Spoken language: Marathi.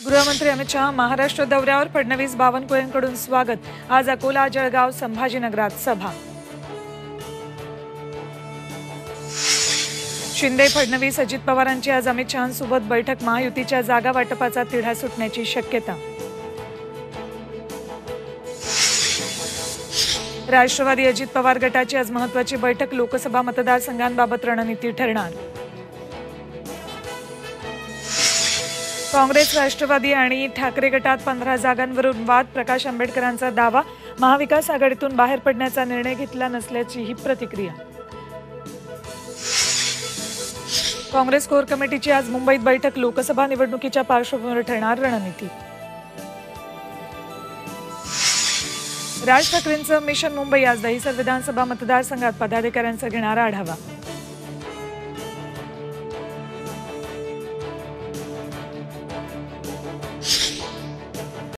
गृहमंत्री अमित शहा महाराष्ट्र दौऱ्यावर. फडणवीस बावनकुळेंकडून स्वागत. आज अकोला, जळगाव, संभाजीनगरात सभा. शिंदे, फडणवीस, अजित पवारांची आज अमित शहांसोबत बैठक. महायुतीच्या जागा वाटपाचा तिढा सुटण्याची शक्यता. राष्ट्रवादी अजित पवार गटाची आज महत्त्वाची बैठक. लोकसभा मतदारसंघांबाबत रणनीती ठरणार. काँग्रेस, राष्ट्रवादी आणि ठाकरे गटात 15 जागांवरून वाद. प्रकाश आंबेडकरांचा दावा. महाविकास आघाडीतून बाहेर पडण्याचा निर्णय घेतला नसल्याची ही प्रतिक्रिया. काँग्रेस कोर कमिटीची आज मुंबईत बैठक. लोकसभा निवडणुकीच्या पार्श्वभूमीवर ठरणार रणनीती. राज ठाकरेंचं मिशन मुंबई. आज दहिसर विधानसभा मतदारसंघात पदाधिकाऱ्यांचा घेणारा आढावा.